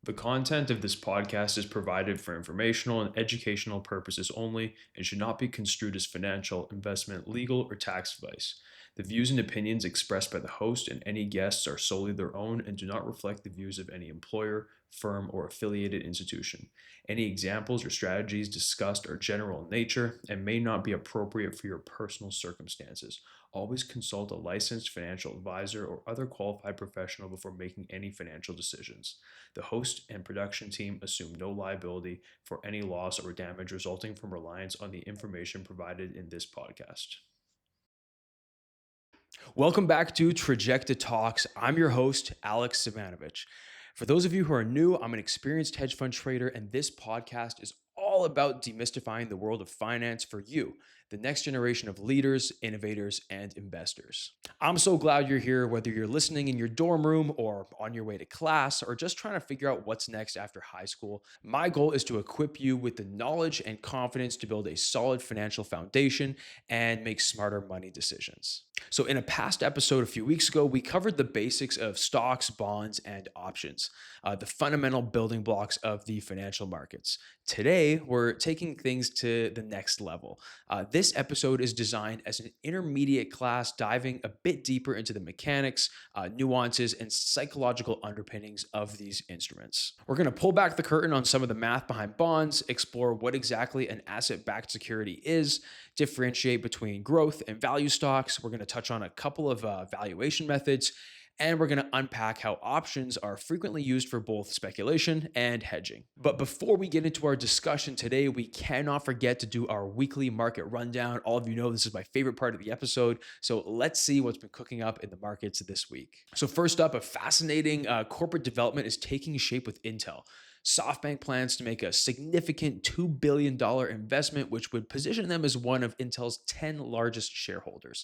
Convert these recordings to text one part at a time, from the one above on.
The content of this podcast is provided for informational and educational purposes only and should not be construed as financial, investment, legal, or tax advice. The views and opinions expressed by the host and any guests are solely their own and do not reflect the views of any employer, firm, or affiliated institution. Any examples or strategies discussed are general in nature and may not be appropriate for your personal circumstances. Always consult a licensed financial advisor or other qualified professional before making any financial decisions. The host and production team assume no liability for any loss or damage resulting from reliance on the information provided in this podcast. Welcome back to Trajecta Talks. I'm your host, Alex Savanovic. For those of you who are new, I'm an experienced hedge fund trader, and this podcast is all about demystifying the world of finance for you, the next generation of leaders, innovators, and investors. I'm so glad you're here, whether you're listening in your dorm room or on your way to class or just trying to figure out what's next after high school. My goal is to equip you with the knowledge and confidence to build a solid financial foundation and make smarter money decisions. So, in a past episode a few weeks ago, we covered the basics of stocks, bonds, and options, the fundamental building blocks of the financial markets. Today, we're taking things to the next level. This episode is designed as an intermediate class, diving a bit deeper into the mechanics, nuances, and psychological underpinnings of these instruments. We're going to pull back the curtain on some of the math behind bonds, explore what exactly an asset-backed security is, differentiate between growth and value stocks. We're going to touch on a couple of valuation methods, and we're going to unpack how options are frequently used for both speculation and hedging. But before we get into our discussion today, we cannot forget to do our weekly market rundown. All of you know this is my favorite part of the episode, so let's see what's been cooking up in the markets this week. So first up, a fascinating corporate development is taking shape with Intel. SoftBank plans to make a significant $2 billion investment, which would position them as one of Intel's 10 largest shareholders.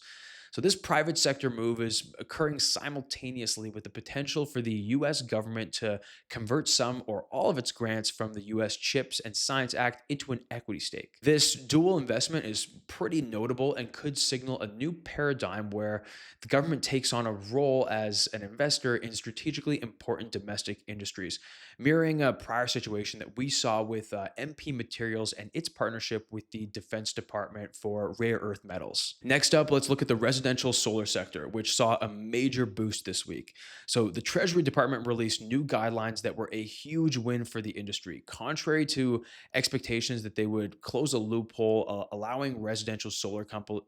So this private sector move is occurring simultaneously with the potential for the US government to convert some or all of its grants from the US CHIPS and Science Act into an equity stake. This dual investment is pretty notable and could signal a new paradigm where the government takes on a role as an investor in strategically important domestic industries, mirroring a prior situation that we saw with MP Materials and its partnership with the Defense Department for rare earth metals. Next up, let's look at the residential solar sector, which saw a major boost this week. So the Treasury Department released new guidelines that were a huge win for the industry, contrary to expectations that they would close a loophole allowing residential solar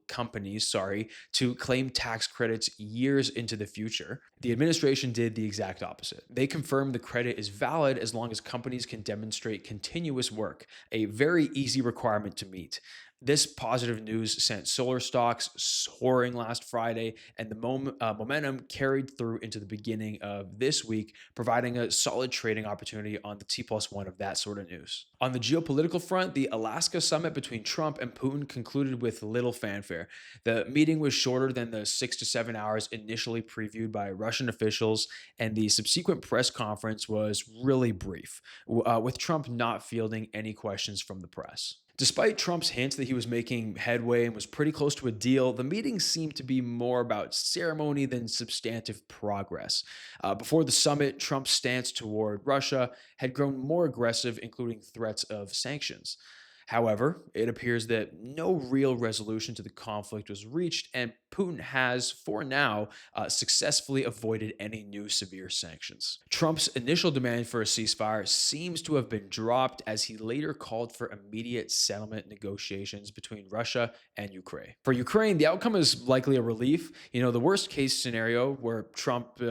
companies to claim tax credits years into the future. The administration did the exact opposite. They confirmed the credit is valid as long as companies can demonstrate continuous work, a very easy requirement to meet. This positive news sent solar stocks soaring last Friday, and the momentum carried through into the beginning of this week, providing a solid trading opportunity on the T+1 of that sort of news. On the geopolitical front, the Alaska summit between Trump and Putin concluded with little fanfare. The meeting was shorter than the 6 to 7 hours initially previewed by Russian officials, and the subsequent press conference was really brief, with Trump not fielding any questions from the press. Despite Trump's hints that he was making headway and was pretty close to a deal, the meeting seemed to be more about ceremony than substantive progress. Before the summit, Trump's stance toward Russia had grown more aggressive, including threats of sanctions. However, it appears that no real resolution to the conflict was reached, and Putin has, for now, successfully avoided any new severe sanctions. Trump's initial demand for a ceasefire seems to have been dropped as he later called for immediate settlement negotiations between Russia and Ukraine. For Ukraine, the outcome is likely a relief. The worst case scenario where Trump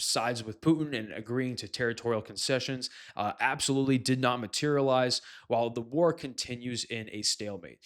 sides with Putin and agreeing to territorial concessions absolutely did not materialize, while the war continues in a stalemate.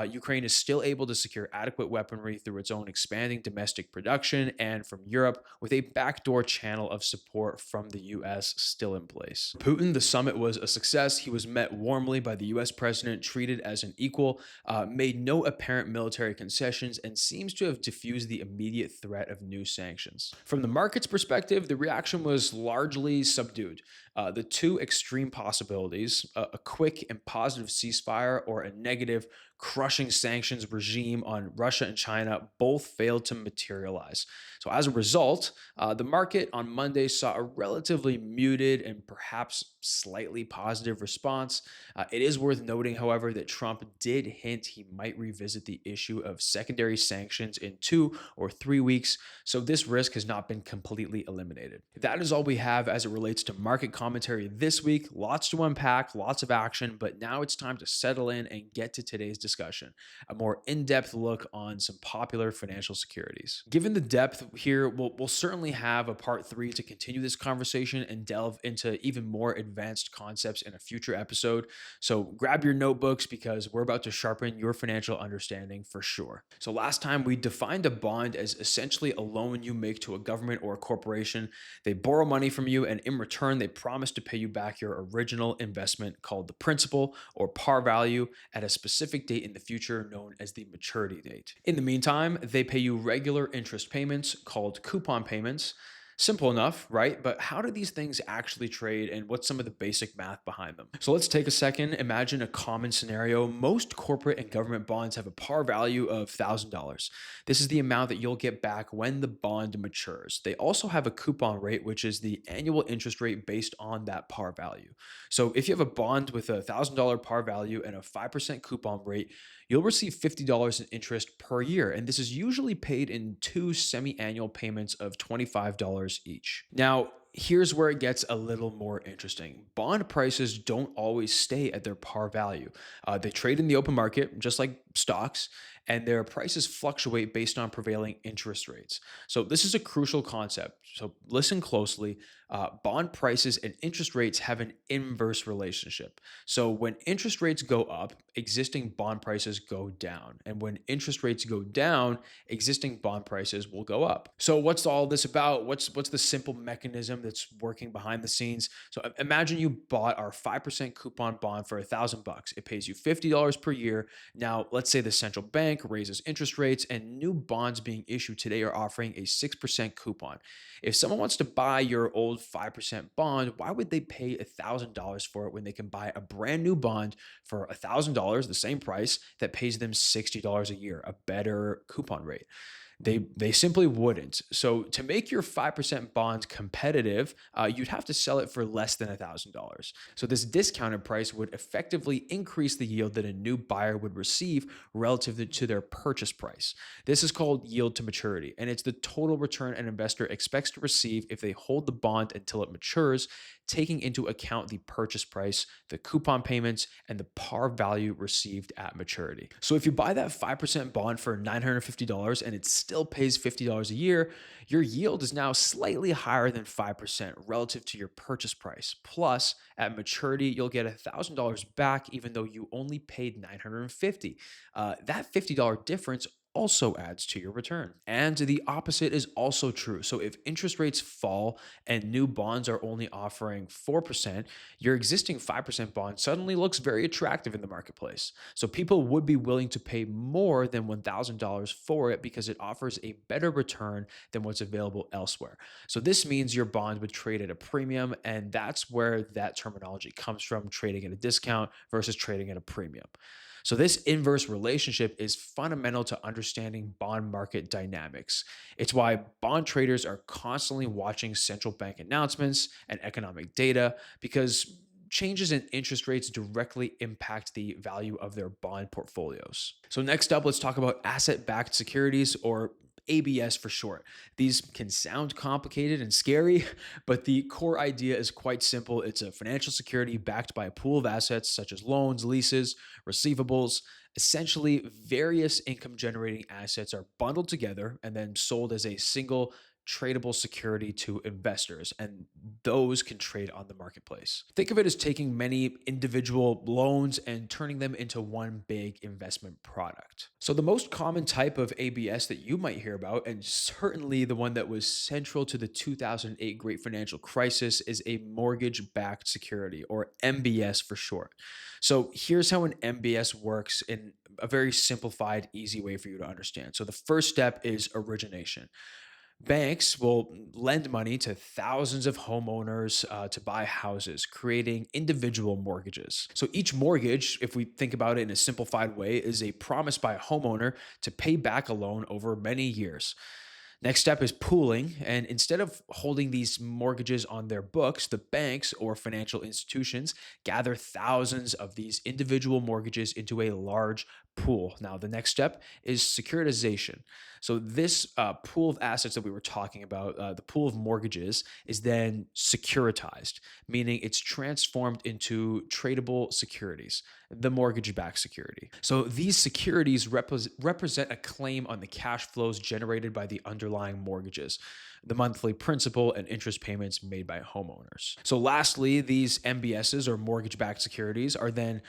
Ukraine is still able to secure adequate weaponry through its own expanding domestic production and from Europe, with a backdoor channel of support from the US still in place. Putin, the summit was a success. He was met warmly by the US president, treated as an equal, made no apparent military concessions, and seems to have diffused the immediate threat of new sanctions. From the market's perspective, the reaction was largely subdued. The two extreme possibilities, a quick and positive ceasefire or a negative, crushing sanctions regime on Russia and China both failed to materialize. So, as a result, the market on Monday saw a relatively muted and perhaps slightly positive response. It is worth noting, however, that Trump did hint he might revisit the issue of secondary sanctions in 2 or 3 weeks, so this risk has not been completely eliminated. That is all we have as it relates to market commentary this week. Lots to unpack, lots of action, but now it's time to settle in and get to today's discussion, a more in-depth look on some popular financial securities. Given the depth here, we'll certainly have a part 3 to continue this conversation and delve into even more advanced concepts in a future episode. So grab your notebooks because we're about to sharpen your financial understanding for sure. So last time we defined a bond as essentially a loan you make to a government or a corporation. They borrow money from you, and in return, they promise to pay you back your original investment, called the principal or par value, at a specific date in the future known as the maturity date. In the meantime, they pay you regular interest payments called coupon payments. Simple enough, right? But how do these things actually trade, and what's some of the basic math behind them? So let's take a second. Imagine a common scenario. Most corporate and government bonds have a par value of $1,000. This is the amount that you'll get back when the bond matures. They also have a coupon rate, which is the annual interest rate based on that par value. So if you have a bond with a $1,000 par value and a 5% coupon rate, you'll receive $50 in interest per year. And this is usually paid in 2 semi-annual payments of $25 each. Now, here's where it gets a little more interesting. Bond prices don't always stay at their par value. They trade in the open market, just like stocks, and their prices fluctuate based on prevailing interest rates. So, this is a crucial concept. So, listen closely. Bond prices and interest rates have an inverse relationship. So, when interest rates go up, existing bond prices go down. And when interest rates go down, existing bond prices will go up. So, what's all this about? What's the simple mechanism that's working behind the scenes? So, imagine you bought our 5% coupon bond for $1,000. It pays you $50 per year. Now, let's say the central bank raises interest rates, and new bonds being issued today are offering a 6% coupon. If someone wants to buy your old 5% bond, why would they pay $1,000 for it when they can buy a brand new bond for $1,000, the same price, that pays them $60 a year, a better coupon rate? They simply wouldn't. So to make your 5% bond competitive, you'd have to sell it for less than $1,000. So this discounted price would effectively increase the yield that a new buyer would receive relative to their purchase price. This is called yield to maturity, and it's the total return an investor expects to receive if they hold the bond until it matures, taking into account the purchase price, the coupon payments, and the par value received at maturity. So if you buy that 5% bond for $950 and it still pays $50 a year, your yield is now slightly higher than 5% relative to your purchase price. Plus, at maturity, you'll get $1,000 back even though you only paid $950. That $50 difference also adds to your return. And the opposite is also true. So if interest rates fall and new bonds are only offering 4%, your existing 5% bond suddenly looks very attractive in the marketplace. So people would be willing to pay more than $1,000 for it because it offers a better return than what's available elsewhere. So this means your bond would trade at a premium, and that's where that terminology comes from, trading at a discount versus trading at a premium. So, this inverse relationship is fundamental to understanding bond market dynamics. It's why bond traders are constantly watching central bank announcements and economic data, because changes in interest rates directly impact the value of their bond portfolios. So, next up, let's talk about asset backed securities, or ABS for short. These can sound complicated and scary, but the core idea is quite simple. It's a financial security backed by a pool of assets such as loans, leases, receivables. Essentially, various income generating assets are bundled together and then sold as a single tradable security to investors, and those can trade on the marketplace. Think of it as taking many individual loans and turning them into one big investment product. So the most common type of ABS that you might hear about, and certainly the one that was central to the 2008 Great Financial Crisis, is a mortgage-backed security, or MBS for short. So here's how an MBS works in a very simplified, easy way for you to understand. So the first step is origination. Banks will lend money to thousands of homeowners to buy houses, creating individual mortgages. So each mortgage, if we think about it in a simplified way, is a promise by a homeowner to pay back a loan over many years. Next step is pooling. And instead of holding these mortgages on their books, the banks or financial institutions gather thousands of these individual mortgages into a large pool. Now, the next step is securitization. So, this pool of assets that we were talking about, the pool of mortgages, is then securitized, meaning it's transformed into tradable securities, the mortgage backed security. So, these securities represent a claim on the cash flows generated by the underlying mortgages, the monthly principal and interest payments made by homeowners. So, lastly, these MBSs or mortgage backed securities are then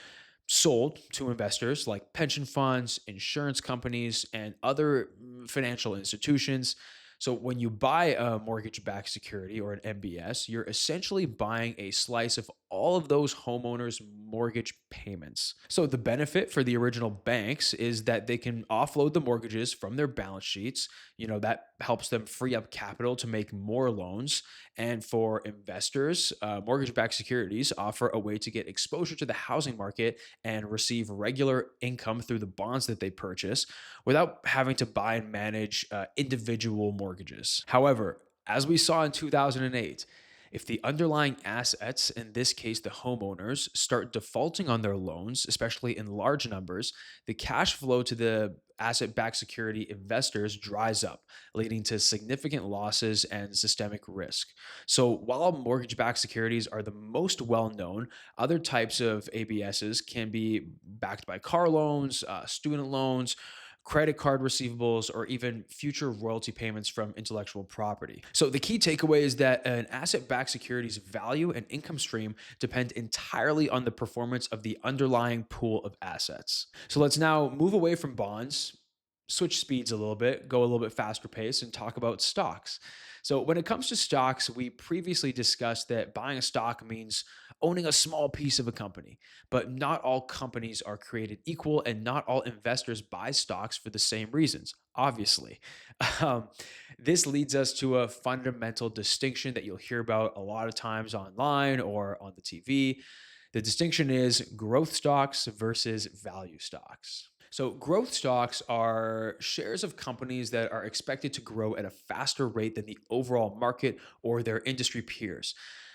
sold to investors like pension funds, insurance companies, and other financial institutions. So, when you buy a mortgage backed security or an MBS, you're essentially buying a slice of all of those homeowners' mortgage payments. So, the benefit for the original banks is that they can offload the mortgages from their balance sheets. That helps them free up capital to make more loans. And for investors, mortgage backed securities offer a way to get exposure to the housing market and receive regular income through the bonds that they purchase without having to buy and manage individual mortgages. However, as we saw in 2008, if the underlying assets, in this case the homeowners, start defaulting on their loans, especially in large numbers, the cash flow to the asset backed security investors dries up, leading to significant losses and systemic risk. So, while mortgage backed securities are the most well known, other types of ABSs can be backed by car loans, student loans, credit card receivables, or even future royalty payments from intellectual property. So, the key takeaway is that an asset backed security's value and income stream depend entirely on the performance of the underlying pool of assets. So, let's now move away from bonds, switch speeds a little bit, go a little bit faster pace, and talk about stocks. So, when it comes to stocks, we previously discussed that buying a stock means owning a small piece of a company, but not all companies are created equal, and not all investors buy stocks for the same reasons, obviously. Um, this leads us to a fundamental distinction that you'll hear about a lot of times online or on the TV. The distinction is growth stocks versus value stocks. So, growth stocks are shares of companies that are expected to grow at a faster rate than the overall market or their industry peers.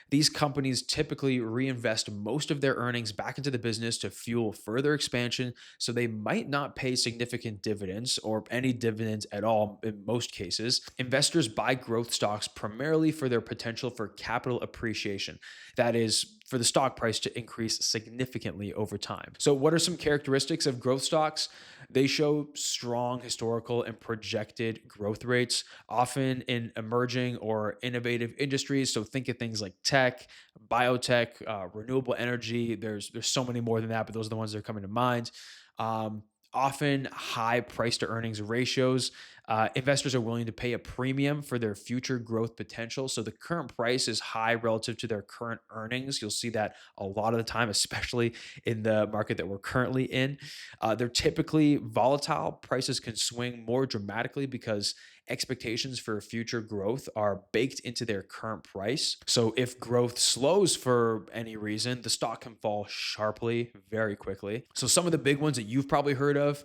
These companies typically reinvest most of their earnings back into the business to fuel further expansion, so they might not pay significant dividends or any dividends at all in most cases. Investors buy growth stocks primarily for their potential for capital appreciation. That is, for the stock price to increase significantly over time. So, what are some characteristics of growth stocks? They show strong historical and projected growth rates, often in emerging or innovative industries. So, think of things like tech, biotech, renewable energy. There's so many more than that, but those are the ones that are coming to mind. Um, Often high price to earnings ratios. Investors are willing to pay a premium for their future growth potential. So the current price is high relative to their current earnings. You'll see that a lot of the time, especially in the market that we're currently in. They're typically volatile. Prices can swing more dramatically because expectations for future growth are baked into their current price. So if growth slows for any reason, the stock can fall sharply very quickly. So some of the big ones that you've probably heard of,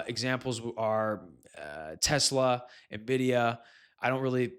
examples are Tesla, Nvidia. I don't really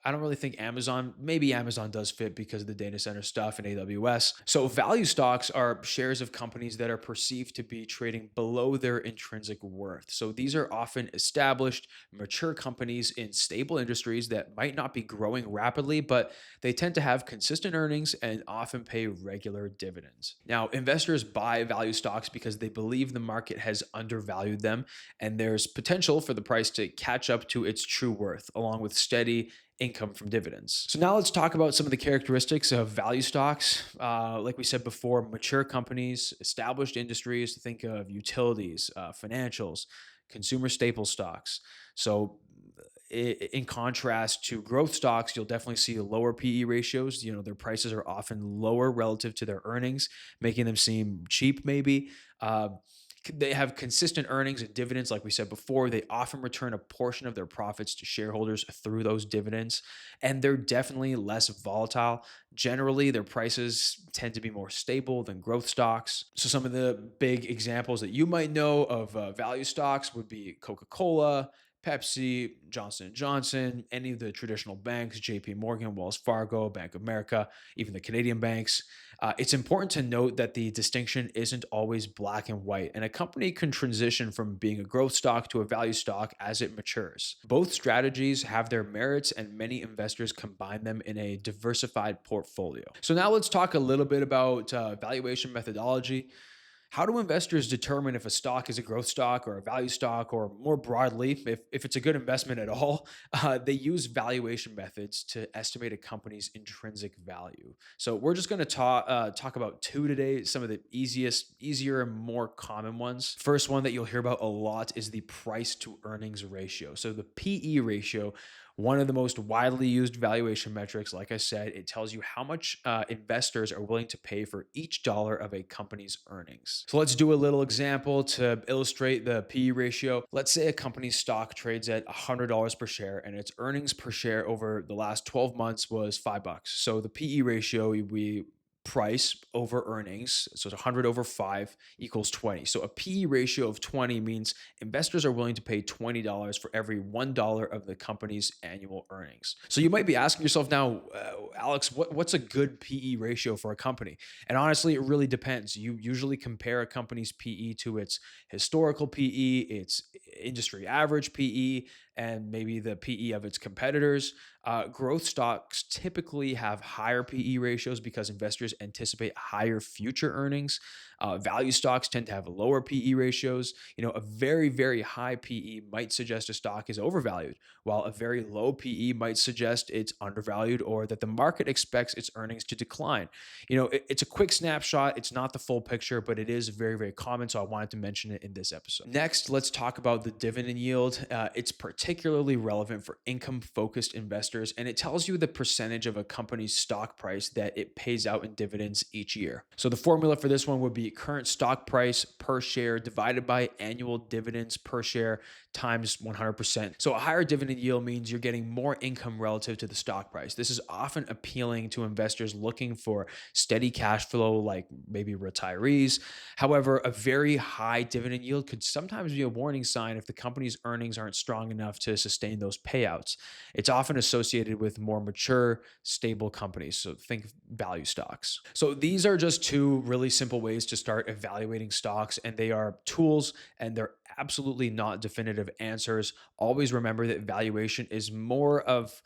I don't really think Amazon, maybe Amazon does fit because of the data center stuff and AWS. So value stocks are shares of companies that are perceived to be trading below their intrinsic worth. So these are often established, mature companies in stable industries that might not be growing rapidly, but they tend to have consistent earnings and often pay regular dividends. Now, investors buy value stocks because they believe the market has undervalued them and there's potential for the price to catch up to its true worth, along with steady income from dividends. So now let's talk about some of the characteristics of value stocks. Like we said before, mature companies, established industries, think of utilities, financials, consumer staple stocks. So in contrast to growth stocks, you'll definitely see lower PE ratios. Their prices are often lower relative to their earnings, making them seem cheap maybe. They have consistent earnings and dividends, like we said before. They often return a portion of their profits to shareholders through those dividends, and they're definitely less volatile. Generally, their prices tend to be more stable than growth stocks. So, some of the big examples that you might know of value stocks would be Coca-Cola, Pepsi, Johnson& Johnson, any of the traditional banks, JP Morgan, Wells Fargo, Bank of America, even the Canadian banks. It's important to note that the distinction isn't always black and white, and a company can transition from being a growth stock to a value stock as it matures. Both strategies have their merits, and many investors combine them in a diversified portfolio. So, now let's talk a little bit about valuation methodology. How do investors determine if a stock is a growth stock or a value stock, or more broadly, if it's a good investment at all? They use valuation methods to estimate a company's intrinsic value. So we're just going to talk about two today, some of the easier and more common ones. First one that you'll hear about a lot is the price to earnings ratio. So the PE ratio, one of the most widely used valuation metrics. Like I said, it tells you how much investors are willing to pay for each dollar of a company's earnings. So let's do a little example to illustrate the PE ratio. Let's say a company's stock trades at $100 per share and its earnings per share over the last 12 months was $5. So the PE ratio, we price over earnings. So it's 100 over 5 equals 20. So a PE ratio of 20 means investors are willing to pay $20 for every $1 of the company's annual earnings. So you might be asking yourself now, Alex, what's a good PE ratio for a company? And honestly, it really depends. You usually compare a company's PE to its historical PE, its industry average PE, and maybe the PE of its competitors. Growth stocks typically have higher PE ratios because investors anticipate higher future earnings. Value stocks tend to have lower PE ratios. A very, very high PE might suggest a stock is overvalued, while a very low PE might suggest it's undervalued or that the market expects its earnings to decline. It's a quick snapshot. It's not the full picture, but it is very, very common. So I wanted to mention it in this episode. Next, let's talk about the dividend yield. It's particularly relevant for income-focused investors, and it tells you the percentage of a company's stock price that it pays out in dividends each year. So the formula for this one would be current stock price per share divided by annual dividends per share times 100%. So a higher dividend yield means you're getting more income relative to the stock price. This is often appealing to investors looking for steady cash flow, like maybe retirees. However, a very high dividend yield could sometimes be a warning sign if the company's earnings aren't strong enough to sustain those payouts. It's often associated with more mature, stable companies. So think value stocks. So these are just two really simple ways to start evaluating stocks, and they are tools and they're absolutely not definitive answers. Always remember that valuation is more of,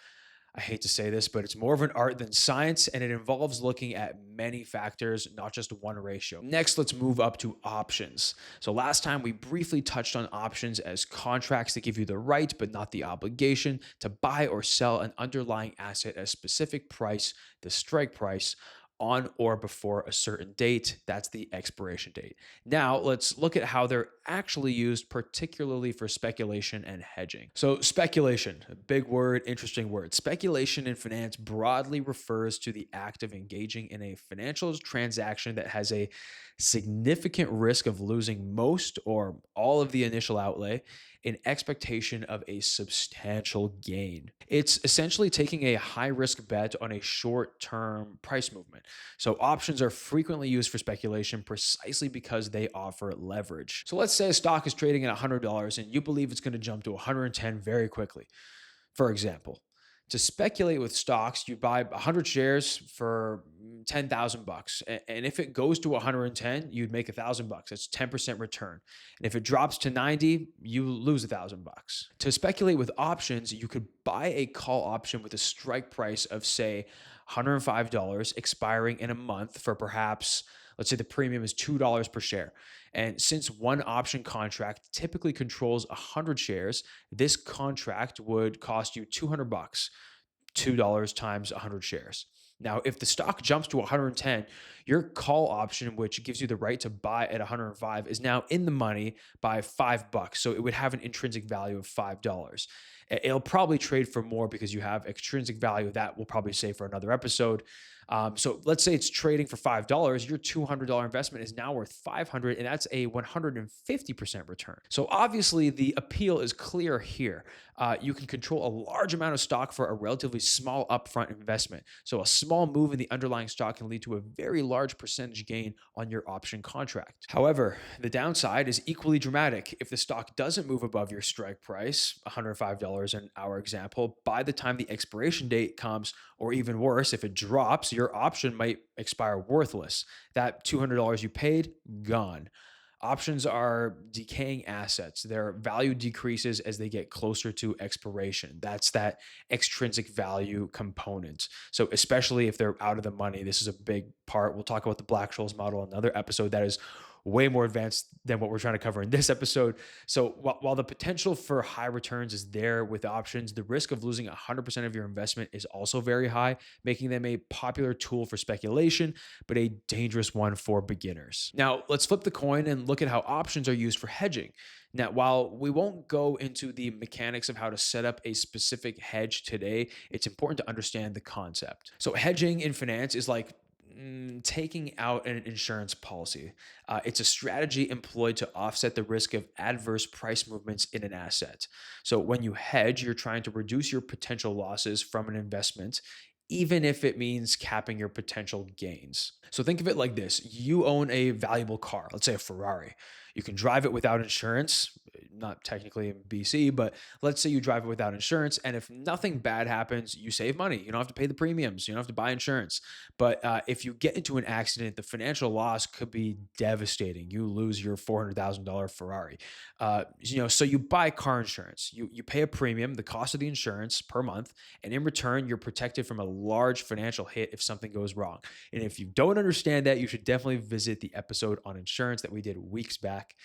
I hate to say this, but it's more of an art than science, and it involves looking at many factors, not just one ratio. Next, let's move up to options. So last time we briefly touched on options as contracts that give you the right, but not the obligation to buy or sell an underlying asset at a specific price, the strike price, on or before a certain date. That's the expiration date. Now, let's look at how they're actually used, particularly for speculation and hedging. So, speculation, a big word, interesting word. Speculation in finance broadly refers to the act of engaging in a financial transaction that has a significant risk of losing most or all of the initial outlay in expectation of a substantial gain. It's essentially taking a high risk bet on a short term price movement. So options are frequently used for speculation precisely because they offer leverage. So let's say a stock is trading at $100 and you believe it's going to jump to 110 very quickly. For example, to speculate with stocks, you buy 100 shares for 10,000 bucks. And if it goes to 110, you'd make 1,000 bucks. That's 10% return. And if it drops to 90, you lose 1,000 bucks. To speculate with options, you could buy a call option with a strike price of, say, $105 expiring in a month for perhaps, let's say the premium is $2 per share. And since one option contract typically controls 100 shares, this contract would cost you 200 bucks, $2 times 100 shares. Now, if the stock jumps to 110, your call option, which gives you the right to buy at 105, is now in the money by $5. So it would have an intrinsic value of $5. It'll probably trade for more because you have extrinsic value. That we'll probably say for another episode. So let's say it's trading for $5. Your $200 investment is now worth 500, and that's a 150% return. So obviously, the appeal is clear here. You can control a large amount of stock for a relatively small upfront investment. So a small move in the underlying stock can lead to a very large percentage gain on your option contract. However, the downside is equally dramatic. If the stock doesn't move above your strike price, $105 in our example, by the time the expiration date comes, or even worse, if it drops, your option might expire worthless. That $200 you paid, gone. Options are decaying assets. Their value decreases as they get closer to expiration. That's that extrinsic value component. So, especially if they're out of the money, this is a big part. We'll talk about the Black-Scholes model in another episode that is way more advanced than what we're trying to cover in this episode. So, while the potential for high returns is there with options, the risk of losing 100% of your investment is also very high, making them a popular tool for speculation, but a dangerous one for beginners. Now, let's flip the coin and look at how options are used for hedging. Now, while we won't go into the mechanics of how to set up a specific hedge today, it's important to understand the concept. So, hedging in finance is like taking out an insurance policy. It's a strategy employed to offset the risk of adverse price movements in an asset. So, when you hedge, you're trying to reduce your potential losses from an investment, even if it means capping your potential gains. So think of it like this. You own a valuable car, let's say a Ferrari. You can drive it without insurance, not technically in BC, but let's say you drive it without insurance. And if nothing bad happens, you save money. You don't have to pay the premiums. You don't have to buy insurance. But if you get into an accident, the financial loss could be devastating. You lose your $400,000 Ferrari. So you buy car insurance. You pay a premium, the cost of the insurance per month, and in return, you're protected from a large financial hit if something goes wrong. And if you don't understand that, you should definitely visit the episode on insurance that we did weeks back.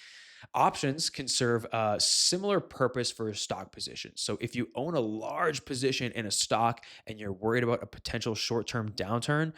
Options can serve a similar purpose for stock positions. So if you own a large position in a stock and you're worried about a potential short-term downturn,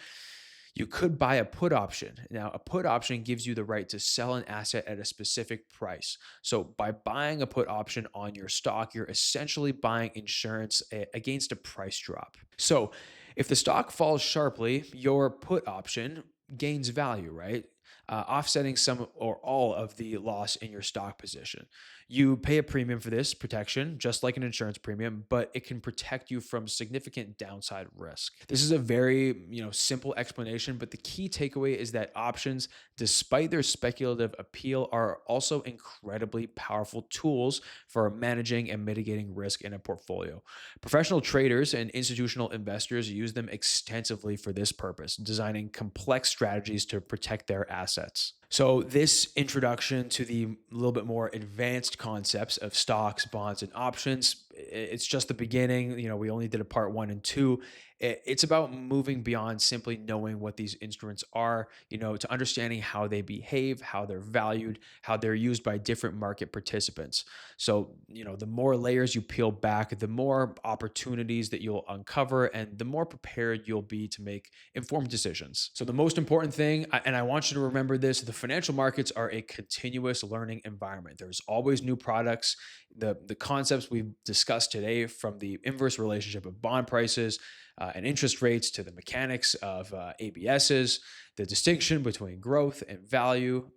you could buy a put option. Now, a put option gives you the right to sell an asset at a specific price. So by buying a put option on your stock, you're essentially buying insurance against a price drop. So if the stock falls sharply, your put option gains value, right? Offsetting some or all of the loss in your stock position. You pay a premium for this protection, just like an insurance premium, but it can protect you from significant downside risk. This is a very, simple explanation, but the key takeaway is that options, despite their speculative appeal, are also incredibly powerful tools for managing and mitigating risk in a portfolio. Professional traders and institutional investors use them extensively for this purpose, designing complex strategies to protect their assets. So this introduction to the little bit more advanced concepts of stocks, bonds, and options, it's just the beginning. We only did a part 1 and 2. It's about moving beyond simply knowing what these instruments are, to understanding how they behave, how they're valued, how they're used by different market participants. So, the more layers you peel back, the more opportunities that you'll uncover and the more prepared you'll be to make informed decisions. So the most important thing, and I want you to remember this, the financial markets are a continuous learning environment. There's always new products. The concepts we've discussed today, from the inverse relationship of bond prices and interest rates to the mechanics of ABSs, the distinction between growth and value,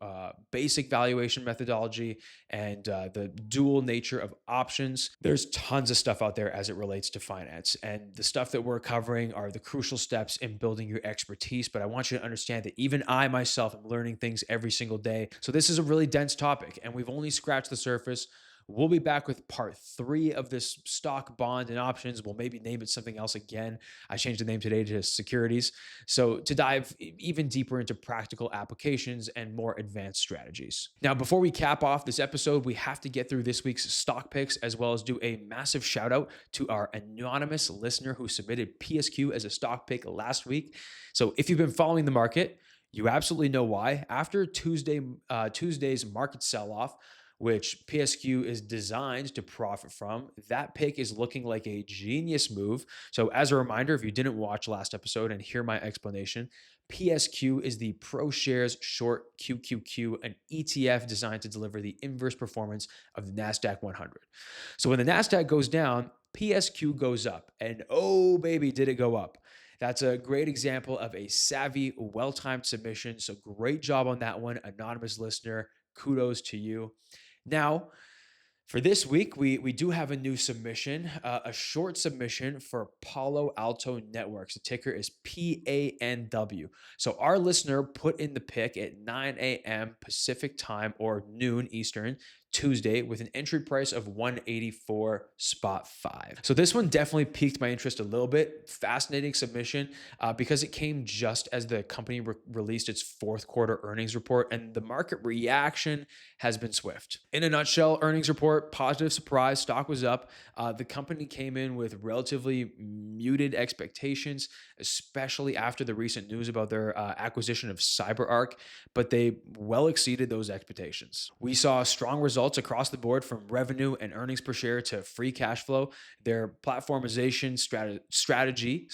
basic valuation methodology, and the dual nature of options. There's tons of stuff out there as it relates to finance. And the stuff that we're covering are the crucial steps in building your expertise. But I want you to understand that even I myself am learning things every single day. So this is a really dense topic, and we've only scratched the surface. We'll be back with part 3 of this stock, bond, and options. We'll maybe name it something else again. I changed the name today to Securities. So to dive even deeper into practical applications and more advanced strategies. Now, before we cap off this episode, we have to get through this week's stock picks, as well as do a massive shout out to our anonymous listener who submitted PSQ as a stock pick last week. So if you've been following the market, you absolutely know why. After Tuesday's market sell-off, which PSQ is designed to profit from. That pick is looking like a genius move. So, as a reminder, if you didn't watch last episode and hear my explanation, PSQ is the ProShares Short QQQ, an ETF designed to deliver the inverse performance of the NASDAQ 100. So when the NASDAQ goes down, PSQ goes up. And oh, baby, did it go up. That's a great example of a savvy, well-timed submission. So great job on that one, anonymous listener. Kudos to you. Now, for this week, we do have a new submission, a short submission for Palo Alto Networks. The ticker is PANW. So our listener put in the pick at 9 a.m. Pacific time or noon Eastern Tuesday with an entry price of 184.5. So this one definitely piqued my interest a little bit. Fascinating submission because it came just as the company released its fourth quarter earnings report, and the market reaction has been swift. In a nutshell, earnings report, positive surprise, stock was up. The company came in with relatively muted expectations, especially after the recent news about their acquisition of CyberArk, but they well exceeded those expectations. We saw strong results across the board from revenue and earnings per share to free cash flow. Their platformization strategy,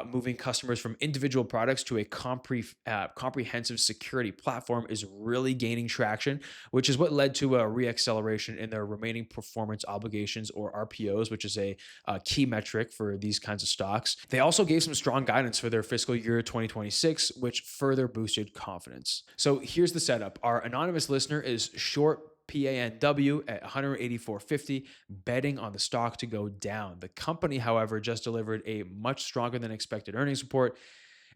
moving customers from individual products to a comprehensive security platform is really gaining traction, which is what led to a reacceleration in their remaining performance obligations or RPOs, which is a key metric for these kinds of stocks. They also gave some strong guidance for their fiscal year 2026, which further boosted confidence. So here's the setup. Our anonymous listener is short PANW at 184.50, betting on the stock to go down. The company, however, just delivered a much stronger than expected earnings report,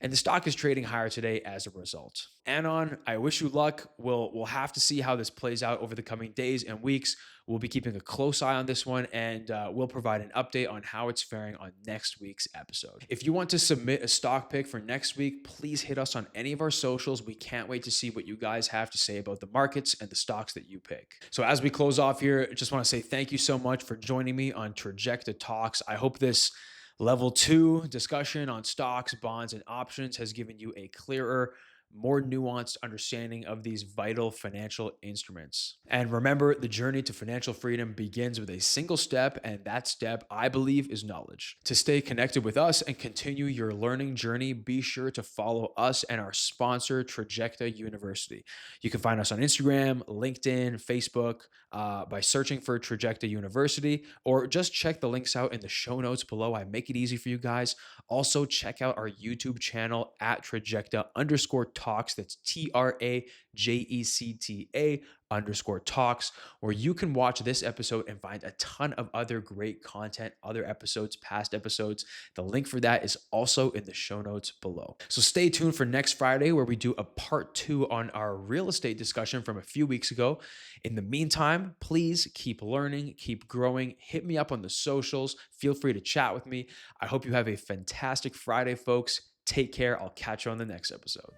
and the stock is trading higher today as a result. Anon, I wish you luck. We'll have to see how this plays out over the coming days and weeks. We'll be keeping a close eye on this one, and we'll provide an update on how it's faring on next week's episode. If you want to submit a stock pick for next week, please hit us on any of our socials. We can't wait to see what you guys have to say about the markets and the stocks that you pick. So as we close off here, I just want to say thank you so much for joining me on Trajecta Talks. I hope this Level 2 discussion on stocks, bonds, and options has given you a clearer, more nuanced understanding of these vital financial instruments. And remember, the journey to financial freedom begins with a single step, and that step, I believe, is knowledge. To stay connected with us and continue your learning journey, be sure to follow us and our sponsor, Trajecta University. You can find us on Instagram, LinkedIn, Facebook by searching for Trajecta University, or just check the links out in the show notes below. I make it easy for you guys. Also, check out our YouTube channel at Trajecta_Talks. That's TRAJECTA_Talks, where you can watch this episode and find a ton of other great content, other episodes, past episodes. The link for that is also in the show notes below. So stay tuned for next Friday, where we do a part 2 on our real estate discussion from a few weeks ago. In the meantime, please keep learning, keep growing. Hit me up on the socials. Feel free to chat with me. I hope you have a fantastic Friday, folks. Take care. I'll catch you on the next episode.